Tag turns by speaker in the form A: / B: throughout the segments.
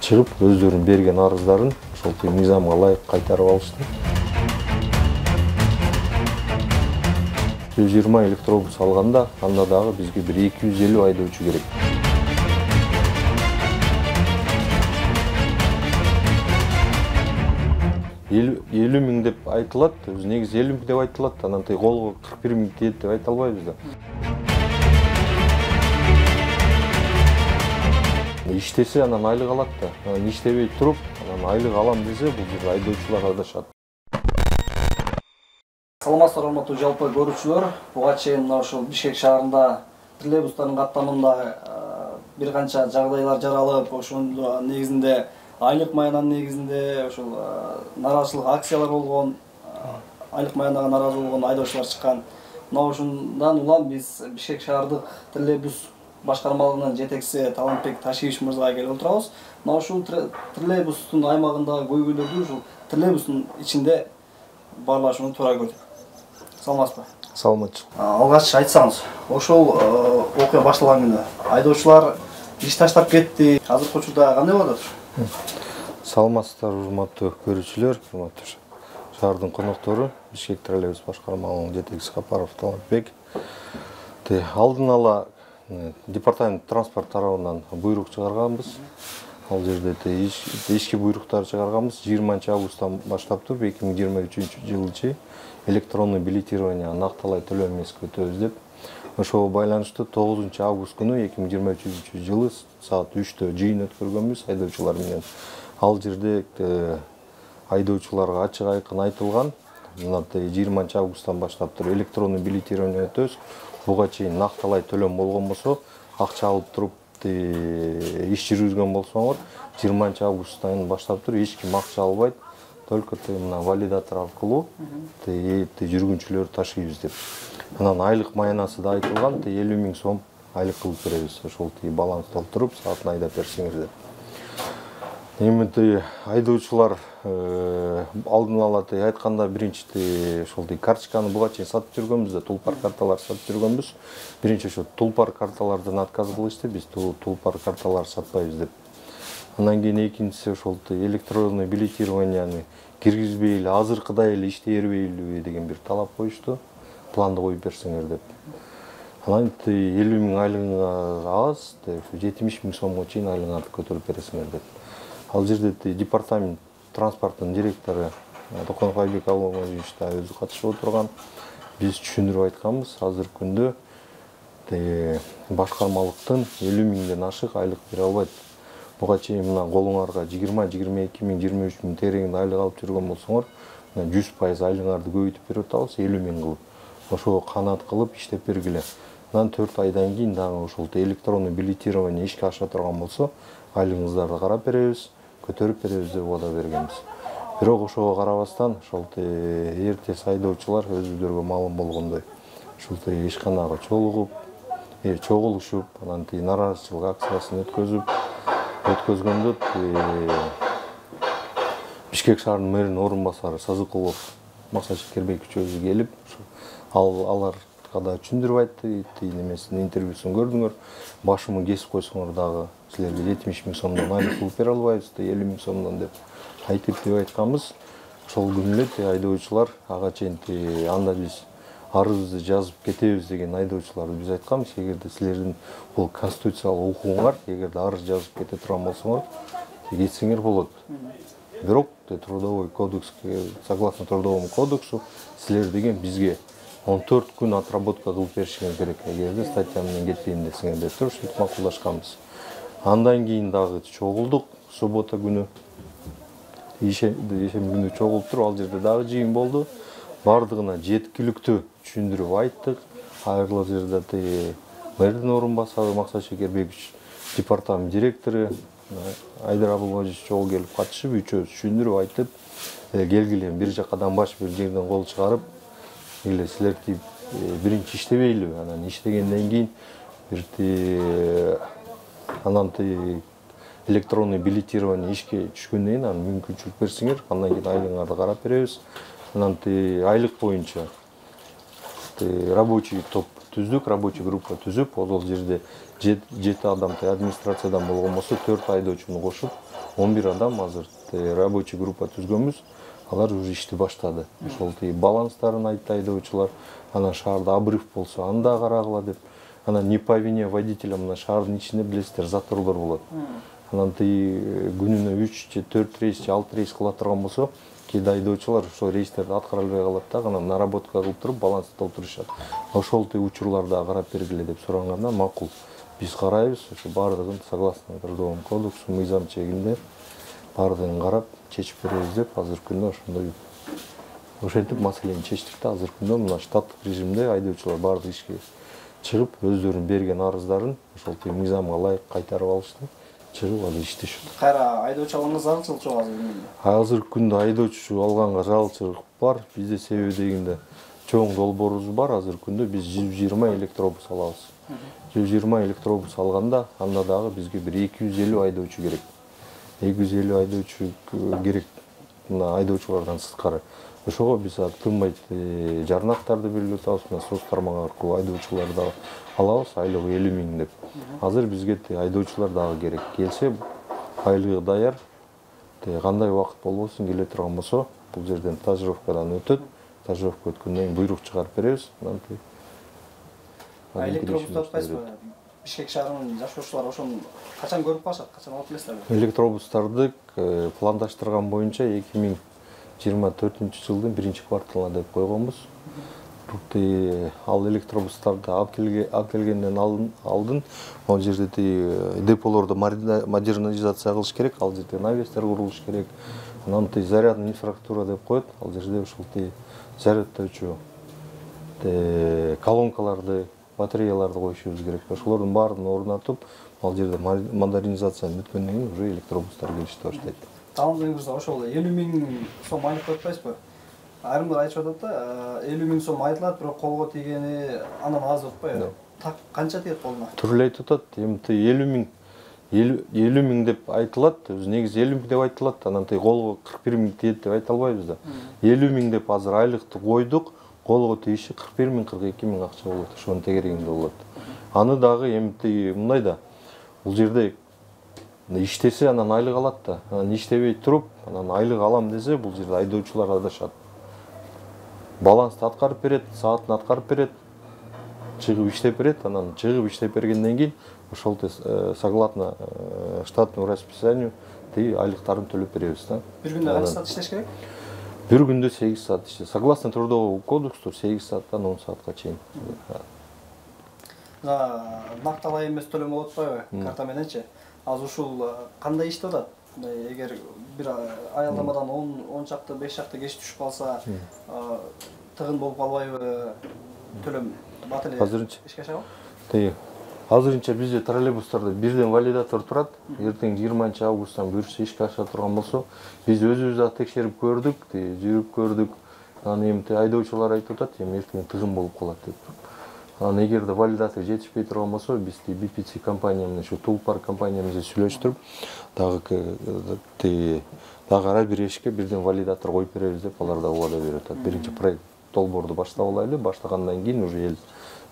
A: чыгып өздөрүнүн берген арыздарын ошол мыйзамга ылайык кайтарып алышты. 120 электробус алганда анда дагы бизге бир 250 айдоочу керек. Елу миң деп айтылат, негизи 50 миң деп айтылат, анан колго 41 миң тиет деп айта албайбыз да. Иштесе анан айлык алат да, анан иштебей туруп, анан айлык алам десе, бул жерде айдоочулар адашат.
B: Саламатсыздар урматтуу жалпы көрүүчүлөр, буга чейин мына ушул Бишкек шаарында троллейбустардын каттамында бир канча жагдайлар жаралып, ошонун негизинде айлык маянанын негизинде ошол нааразычылык акциялар болгон, айлык маянага нааразы болгон айдоочулар чыккан. Мына ошондан улам биз Бишкек шаардык троллейбус башкармалыгынын жетекчиси Талантбек Ташиевич мырзага келип отурабыз. Мына ушул троллейбустун аймагындагы көйгөйлөрдү ушул троллейбустун ичинде баарлашууну туура көрдүк. Саламатсызбы?
A: Саламатчы.
B: Алгач айтсаңыз, ошол окуя башталган күнү айдоочулар иш таштап кетти. Азыркы учурда кандай болуп атат?
A: Саламатсыздар урматтуу көрүүчүлөр, урматтуу шаардын коноктору, Бишкек троллейбус башкармалыгынын жетекчиси Капаров Талантбек. Алдын ала департамент транспорт тарабынан буйрук чыгарганбыз. Ал жерде ишки буйруктар чыгарганбыз. 20 августтан баштап туруп 2023 жылы электронный билетирование накталай төлөм эмески өтөбүз деп. Ошого байланыштуу 9 август күнү 2023 жылы саат 3-тө жыйын өткөргөнбүз айдоочулар менен. Ал жерде айдоочуларга ачык айкын айтылган, 20 августтан баштап туруп электронный билетирование өтөбүз. Буга чейин накталай төлөм болгон болсо, акча алып туруп иш жүргүзгөн болсоңор, 20 августтан баштап туруп эч ким акча албайт. Только мына валидатор аркылуу жүргүнчүлөр ташыйбыз деп. Анан айлык маянасы да айтылган, 50 миң сом айлык кылып беребиз. Ошол баланс толтуруп, саатын айдап берсеңер деп. Эми айдоочулар алдын ала айтканда биринчи ошол карточканы буга чейин сатып жүргөнбүз да, тулпар карталар сатып жүргөнбүз. Биринчи ошо тулпар карталардан отказ кылышты, биз тулпар карталар сатпайбыз деп. Анан кийин экинчиси ошол электронный билетированияны киргизбей эле азыркыдай эле иштей бербейлиби деген бир талап коюшту. Планды коюп берсеңер деп. Анан 50 миң айлыгыңа аз, 70 миң сомго чейин айлыгыңарды көтөрүп бересиңер деп. Ал жерде департамент транспорттун директору Токонов Айбек Абылмажиевич да өзү катышып отурган. Биз түшүндүрүп айтканбыз, азыркы күндө башкармалыктын 50 миңден ашык айлык бере албайт. Буга чейин мына колуңарга 20-22 миң, 23 миң тереңде айлык алып жүргөн болсоңор, 100% айлыгыңарды көбөйтүп берип атабыз, 50 миң кылып. Ошого канаат кылып иштеп бергиле. Анан 4 айдан кийин дагы ошол электронный билетирование ишке аша турган болсо, айлыгыңыздарды карап беребиз, көтөрүп беребиз деп убада бергенбиз. Бирок ошого карабастан, ошол эртеси айдоочулар өзүлөргө маалым болгондой, ушул ишканага чогулушуп, анан нааразычылык акциясын өткөзгөндө Бишкек шаарынын мэринин орун басары Сазыкулов Максат Шекербекович өзү келип, аларга да түшүндүрүп айтты, немесин интервьюсун көрдүңөр, башымы кесип койсоңор дагы силерге 70 миң сомдон айлык кылып бере албайбыз, 50 миң сомдон деп айтып айтканбыз. Ошол күнү эле айдоочулар ага чейин анда биз арызды жазып кетебиз деген айдоочуларды биз айтканбыз, эгерде силердин бул конституциялык укугуңар, эгерде арыз жазып кете турган болсоңор, кетсеңер болот. Бирок трудовой кодекс, согласно трудовому кодексу, силер деген бизге 14 күн отработка кылып беришиңер керек, эгерде статья менен кетпейм десеңер деп туруп ушинтип макулдашканбыз. Андан кийин дагы чогулдук, суббота күнү, ишемби күнү чогулуп туруп, ал жерде дагы жыйын болду. Бардыгына жеткиликтүү түшүндүрүп айттык. Айрыл жерде мэрдин орун басары Максат Шекербекович, департамент директору Айдар Абылмажиевич жол келип катышып, үчөөбүз түшүндүрүп айтып, келгиле бир жакадан баш бир жерден кол чыгарып, силер биринчи иштебейлиби? Анан иштегенден кийин анан электронный билетирование ишке түшкөндөн кийин анан мүмкүнчүлүк берсеңер, андан кийин айлыгыңарды карап беребиз. Анан айлык боюнча рабочий топ түздүк, рабочий группа түзүп, ошол жерде 7 адам администрациядан болгон болсо 4 айдоочуну кошуп 11 адам азыр рабочий группа түзгөнбүз. Алар уже ишти баштады. Ошол баланстарын айтты айдоочулар, анан шаарда обрыв болсо аны да карагыла деп. Анан не по вине водителя мына шаардын ичинде билесиздер заторлор болот. Анан күнүнө 3 же 4 рейс же 6 рейс кыла турган болсо, кээде айдоочулар ошол рейстерди аткара албай калат да, анан наработка кылып туруп балансты толтурушат. Ошол учурларды карап бергиле деп суранганда, макул. Биз карайбыз, ошо баардыгын согласно трудовому кодексу, мыйзам чегинде баардыгын карап чечип беребиз деп азыркы күндө ошондой ошентип маселени чечтик да. Азыркы күндө мына штаттык режимде айдоочулар баардык ишке чыгып, өздөрүнүн берген арыздарын ошол мыйзамга ылайык кайтарып алышты. Чыгып азыр иштешет.
B: Кайра айдоочу алганга зарылчылык жок азыр.
A: Азыркы күндө айдоочу алганга зарылчылык бар. Бизде себеби дегенде чоң долбоорубуз бар. Азыркы күндө биз 120 электробус алабыз. 120 электробус алганда анда дагы бизге бир 250 айдоочу керек. 250 айдоочу керек мына айдоочулардан сырткары. Ошого биз тынбай жарнактарды белгилеп атабыз, мына соц тармагы аркылуу айдоочуларды алабыз, айлыгы 50 миң деп. Азыр бизге айдоочулар дагы керек. Келсе айлыгы даяр, кандай убакыт болбосун келе турган болсо, бул жерден стажировкадан өтөт. Стажировка өткөндөн кийин буйрук чыгарып беребиз.
B: Электробусту атпайсызбы? Бишкек шаарынын жашоочулары ошону качан көрүп калышат, качан алып келесиздерби?
A: Электробустарды пландаштырган боюнча 2024 жылдын 1-кварталына деп койгонбуз. Ал электробустарды алып келгенден алдын ал жерде деполорду модернизация кылыш керек, ал жерде навестер курулуш керек. Анан зарядный инфраструктура деп коет, ал жерде ушул зарядтоочу колонкаларды, батареяларды коюшубуз керек. Ошолордун баарын орнотуп, ал жерде модернизация бүткөндөн кийин уже электробустар келишти баштайт.
B: Таанымыңызда ошол 50 миң сом айлык өтпөйсүзбү? Айрымдар айтып атат да, 50 миң сом айтылат, бирок колго тийгени андан аз өтпөйбү? Так канча тиет колуна?
A: Түрлүү айтып атат. Эми 50 миң деп айтылат, өзү негизи 50 миң деп айтылат, анан колго 41 миң тиет деп айта албайбыз да. 50 миң деп азыр айлыкты койдук, колго тийиши 41 миң 42 миң акча болот, ошонун тегерегинде болот. Аны дагы эми мындай да, бул жерде иштесе анан айлык алат да, анан иштебей туруп, анан айлык алам десе, бул жерде айдоочулар адашат. Балансты аткарып берет, саатын аткарып берет, чыгып иштеп берет, анан чыгып иштеп бергенден кийин ошол согласно штатному расписанию айлыктарын төлөп беребиз да.
B: Бир күндө канча саат иштеш керек?
A: Бир күндө 8 саат иштеш. Согласно трудовому кодексу 8 сааттан 10 саатка чейин.
B: Накталай эмес төлөм болуп атпайбы? Карта мененчи. Азыр ушул кандай иштеп атат? Эгер бир аялдамадан 10 чакты, 5 чакты кеч түшүп калса, тыгын болуп калбайбы? Төлөм бат эле ишке ашабы?
A: Азырынча бизде троллейбустарда бирден валидатор турат. Эртең 20 августтан буюрса ишке аша турган болсо, биз өзүбүз да текшерип көрдүк, жүрүп көрдүк. Анан эми айдоочулар айтып атат, эми эртең тыгын болуп калат деп. Анан эгерде валидатор жетишпей турган болсо, биз BPC компания менен, ушу Тулпар компания менен сүйлөштүрүп, дагы ар бир эшикке бирден валидатор коюп беребиз деп алар да убада берип атат. Биринчи проект долбоорду баштап алайлы, баштагандан кийин уже эл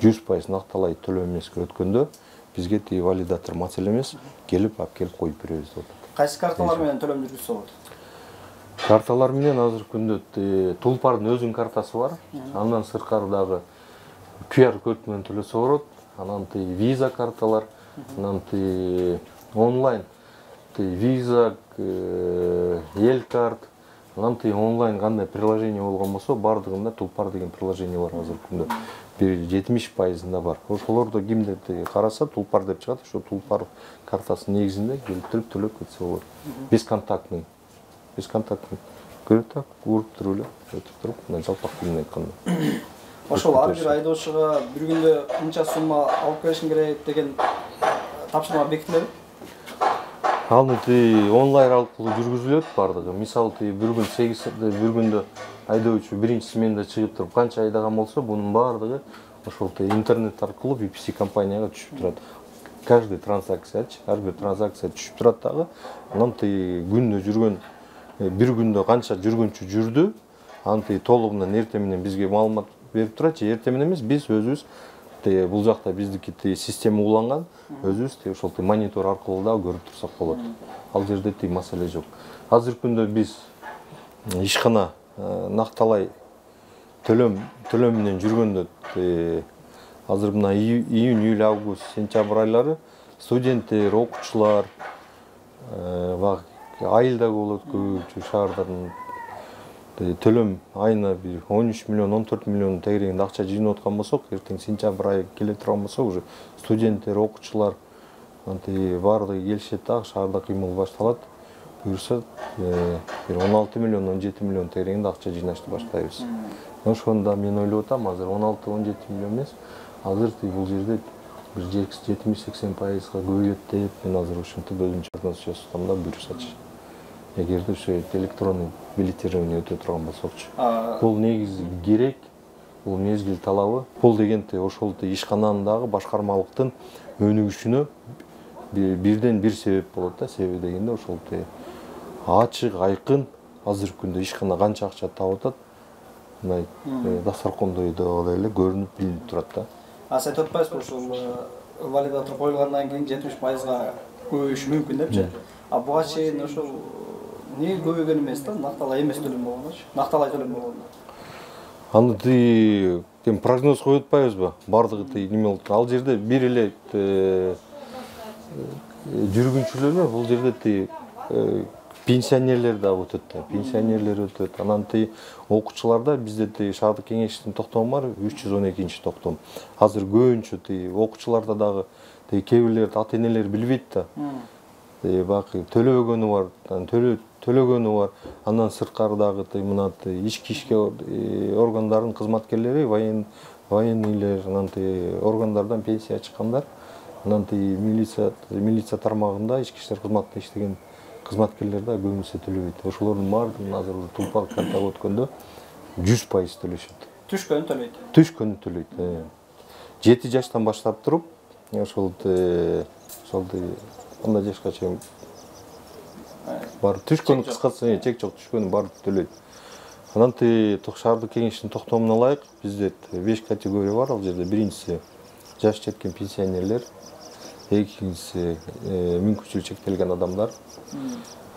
A: 100% накталай төлөм эмеске өткөндө бизге валидатор маселе эмес, келип коюп беребиз деп атат.
B: Кайсы карталар менен төлөм жүргүзсө болот?
A: Карталар менен азыркы күндө Тулпардын өзүнүн картасы бар. Андан сырткары дагы QR код менен төлөсө болот. Анан виза карталар, анан онлайн виза, Элкарт, анан онлайн кандай приложение болгон болсо, бардыгында Тулпар деген приложение бар азыркы күндө. 70%-ында бар. Ошолорду кимде караса Тулпар деп чыгат, ошо Тулпар картасынын негизинде келип төлөп кетсе болот. Бесконтактный. Көрөт так, уруп туруп эле, өтүп туруп, мына жалпак тилинен айтканда.
B: Ошол ар бир айдоочуга бир күндө мынча сумма алып келишим керек деген тапшырма бекитилеби?
A: Аны онлайн аркылуу жүргүзүлөт бардыгы. Мисалы бир күндө айдоочу биринчи сменада чыгып туруп канча айдаган болсо, бунун бардыгы ошол интернет аркылуу BPC компанияга түшүп турат. Каждый транзакциячы, ар бир транзакция түшүп турат дагы. Анан күндө жүргөн, бир күндө канча жүргөнчү жүрдү, аны толугунан эртең менен бизге маалымат берип турат же эртең менен эмес биз өзүбүз бул жакта биздики система уланган өзүбүз ошол монитор аркылуу да көрүп турсак болот. Ал жерде маселе жок. Азыркы күндө биз ишкана накталай төлөм менен жүргөндө азыр мына июнь, июль, август, сентябрь айлары студенттер, окуучулар айылда болот көбүнчө шаардардын төлөм айына бир 13 миллион, 14 миллион тегерегинде акча жыйнап аткан болсок, эртең сентябрь айы келе турган болсо, уже студенттер, окуучулар баардыгы келишет да, шаарда кыймыл башталат. Буюрса бир 16 миллион, 17 миллион тегерегинде акча жыйнашты баштайбыз. Ошондо мен ойлоп атам, азыр 16-17 миллион эмес, азыр бул жерде бир 70-80% көбөйөт деп мен азыр ушинтип өзүмчө прогноз жасасам да буюрсачы. Эгерде ошо электронный билетирование өтө турган болсокчу. Бул негизи керек, бул мезгил талабы. Бул дегенде ошол ишкананын дагы башкармалыктын өнүгүшүнө бирден бир себеп болот да. Себеби дегенде ошол ачык, айкын азыркы күндө ишкана канча акча таап атат, мындай дасторкондойдогудай эле көрүнүп билинип турат да.
B: Сен айтып атпайсызбы ушул валидатор коюлгандан кийин 70%га көбөйүшү мүмкүн депчи. Буга чейин ошол неге көбөйгөн эмес да, накталай эмес төлөм болгондочу, накталай төлөм болгондо.
A: Аны прогноз коюп атпайбызбы? Бардыгы неме болуп ал жерде бир эле жүргүнчүлөр, бул жерде пенсионерлер да өтөт да, пенсионерлер өтөт. Анан окуучуларда бизде шаардык кеңештин токтому бар, 312 токтом. Азыр көбүнчө окуучуларда дагы кээ бирлер ата-энелер билбейт да. Бакы төлөбөгөнү бар, төлөгөнү бар. Андан сырткары дагы мына ички органдардын кызматкерлери, военныйлер, анан органдардан пенсия чыккандар, анан милиция тармагында ички иштер кызматында иштеген кызматкерлер да көбүнчө төлөбөйт. Ошолордун баардыгын азыр тулпак картага өткөндө 100% төлөшөт.
B: Түшкөнү төлөйт.
A: Түшкөнү төлөйт. 7 жаштан баштап туруп, ошол андай жашка чейин бар түшкөнү кыскасы чек жок, түшкөнү бар төлөйт. Анан шаардык кеңештин токтомуна ылайык бизде 5 категория бар. Ал жерде биринчиси жаш жеткен пенсионерлер, экинчиси мүмкүнчүлүгү чектелген адамдар,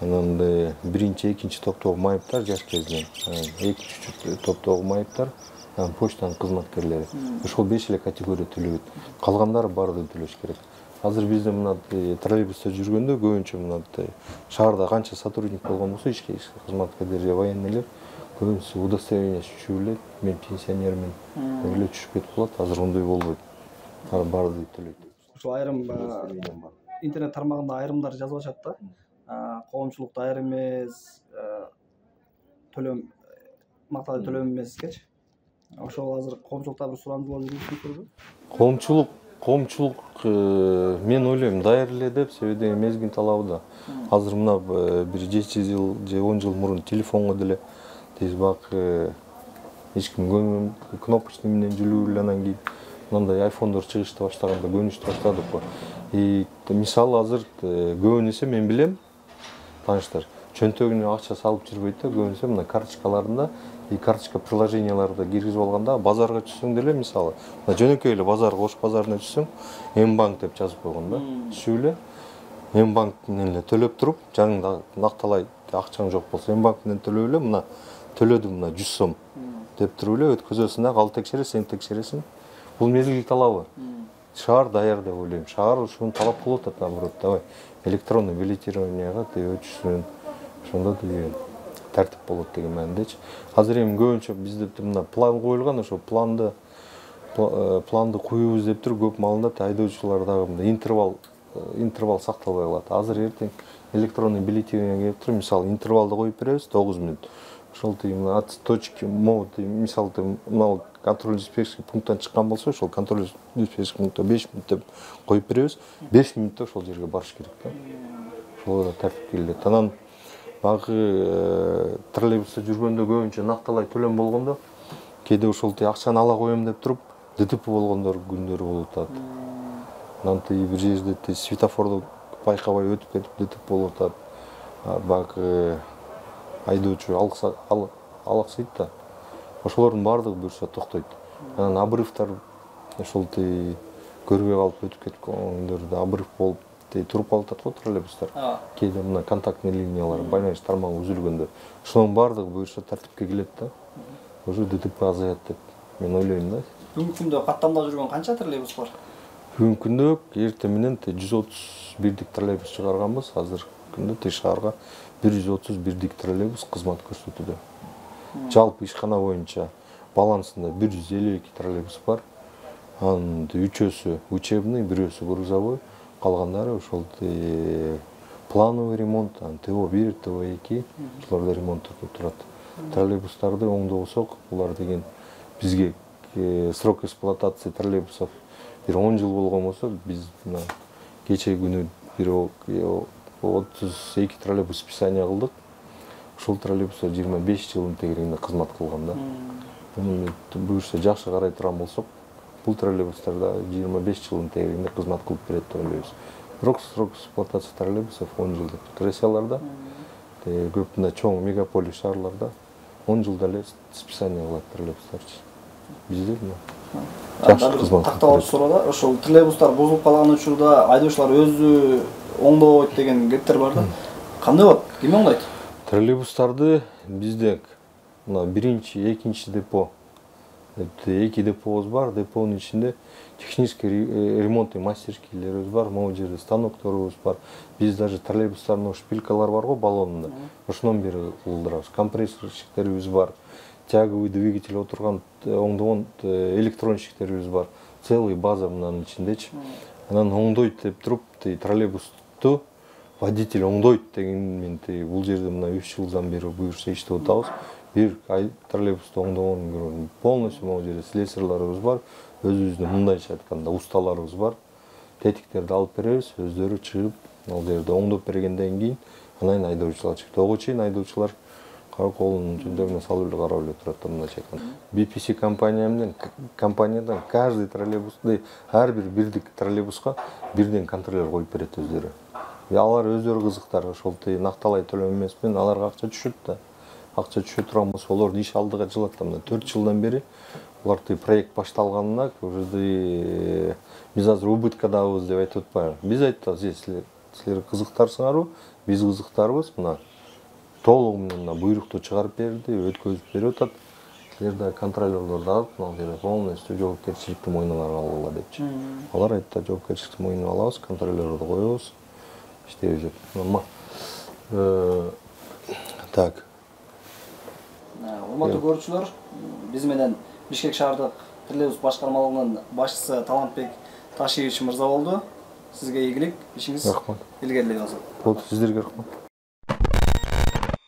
A: анан биринчи, экинчи топтогу майыптар жаш кезинен, экинчи топтогу майыптар, почтанын кызматкерлери. Ошол 5 эле категория төлөйт. Калгандары баардыгы төлөш керек. Азыр бизде мына троллейбуста жүргөндө көбүнчө мына шаарда канча сотрудник болгон болсо, ички кызматкерлер же военныйлер көбүнчөсү удостоверение түшүп эле, мен пенсионермин деп эле түшүп кетип калат. Азыр ондой болбойт. Баардыгы төлөйт.
B: Ошол айрым интернет тармагында айрымдар жазып атышат да. Коомчулук даяр эмес, төлөм накталай төлөм эмескечи. Ошол азыр коомчулукта бир сурамжылоо жүргүзүлүп турбу? Коомчулук мен ойлойм даяр эле деп, себеби мезгил талабы да. Азыр мына бир 7 жыл же 10 жыл мурун телефонго деле бак эч ким кнопочный менен жүрүп эле анан кийин мындай айфондор чыгышты баштаганда көнүштү баштадык го. Мисалы азыр көбүн эсе мен билем, тааныштар чөнтөгүнө акча салып жүрбөйт да, көбүнсө мына карточкаларында карточка приложенияларды киргизип алганда базарга түшсөң деле, мисалы жөнөкөй эле базарга, Ош базарына түшсөң, М-банк деп жазып койгон да. Түшүп эле М-банк менен эле төлөп туруп, жаныңда накталай акчаң жок болсо, М-банк менен төлөп эле мына төлөдүм мына 100 сом деп туруп эле өткөзөсүң да, ал текшерет, сен текшересиң. Бул мезгил талабы. Шаар даяр деп ойлойм. Шаар ушуну талап кылып атат, наоборот, давай электронный билетированияга өтүшсүн. Ошондо тартип болот деген маанидечи. Азыр эми көбүнчө бизде мына план коюлган, ошо планды коюбуз деп туруп көп маалында айдоочулар дагы мындай интервал сакталбай калат. Азыр эртең электронный билетирование келип туруп, мисалы интервалды коюп беребиз 9 мүнөт. Ошол от точки мо мисалы мына контроль-диспетчерский пункттан чыккан болсо, ошол контроль-диспетчерский пунктта 5 мүнөт деп коюп беребиз. 5 мүнөттө ошол жерге барыш керек да. Ошол да тартип келет. Анан багы троллейбуста жүргөндө көбүнчө накталай төлөм болгондо, кээде ошол акчаны ала коем деп туруп, ДТП болгондор күндөрү болуп атат. Анан бир жерде светофорду байкабай өтүп кетип ДТП болуп атат. Багы айдоочу алаксыйт да. Ошолордун баардыгы буюрса токтойт.
A: Анан обрывтар ошол көрбөй калып өтүп кетип калгандарды обрыв болуп туруп калып атат го троллейбустар. Кээде мына контактный линиялар байланыш тармагы үзүлгөндө ошонун баардыгы буюрса тартипке келет да. Уже ДТП азаят деп мен ойлойм да.
B: Бүгүнкү күндө каттамда жүргөн канча троллейбус бар?
A: Бүгүнкү күндө эртең менен 131 троллейбус чыгарганбыз. Азыр күндө шаарга 131 троллейбус кызмат көрсөтүүдө. Жалпы ишкана боюнча балансында 152 троллейбус бар. Анын үчөөсү учебный, бирөөсү грузовой, калгандары ошол плановый ремонт, ТО1, ТО2 ошолордо ремонт өтүп турат. Троллейбустарды оңдобосок, булар деген бизге срок эксплуатации троллейбусов бир 10 жыл болгон болсо, биз мына кечээ күнү бир 32 троллейбус списание кылдык. Ушул троллейбустар 25 жылдын тегерегинде кызмат кылган да. Муну буюрса жакшы карай турган болсок, бул троллейбустарда 25 жылдын тегерегинде кызмат кылып берет деп ойлойбуз. Бирок срок эксплуатация троллейбусов 10 жыл деп. Россияларда көп мына чоң мегаполис шаарларда 10 жылда эле списание кылат троллейбустарчы. Бизде мына жакшы кызмат.
B: Такталып суроо, ошол троллейбустар бузулуп калган учурда айдоочулар өзү оңдобойт деген кептер бар да. Кандай болот? Ким оңдойт?
A: Троллейбустарды бизде мына биринчи, экинчи депо, эки депобуз бар. Депонун ичинде технический ремонт мастерскийлерибиз бар. Могу жерде станокторубуз бар. Биз даже троллейбустардын шпилькалар бар го баллонунда. Ошонун бери кылдырабыз. Компрессорщиктерибиз бар. Тяговый двигатель отурган оңдогон электронщиктерибиз бар. Целый база мынанын ичиндечи. Анан оңдойт деп туруп, троллейбусту водитель оңдойт деген бул жерде мына 3 жылдан бери буюрса иштеп атабыз. Бир троллейбусту оңдогон полностью могу жерде слесарьларыбыз бар. Өзүбүздүн мындайча айтканда усталарыбыз бар. Тетиктерди алып беребиз, өздөрү чыгып, ал жерде оңдоп бергенден кийин анан айдоочулар чыгат. Ого чейин айдоочулар колунун жүндөрүнө салып эле карап эле турат да мындайча айтканда. BPC компаниядан каждый троллейбусты, ар бир бирдик троллейбуска бирден контролер коюп берет өздөрү. Алар өздөрү кызыктар, ошол накталай төлөм эмес менен аларга акча түшөт да. Акча түшө турган болсо, алар иш алдыга жылат да. 4 жылдан бери булар проект башталганына уже биз азыр убыткадабыз деп айтып атпайбы. Биз айтабыз, силер кызыктарсыңарбы? Биз кызыктарбыз. Мына толугу менен буйрукту чыгарып берди, өткөзүп берип атат. Силер да контролерлорду алып, ал жерде полностью жоопкерчиликти мойнуңарга алгыла депчи. Алар айтты, жоопкерчиликти мойнуңа алабыз, контролерлорду коебуз. İşte ama так.
B: Урматтуу көрүүчүлөр, биз менен Бишкек шаардык троллейбус башкармалыгынын башчысы Талантбек Ташиевич мырза болду. Сизге ийгилик, ишиңиз илгерилей алсын.
A: Болду, сиздерге рахмат.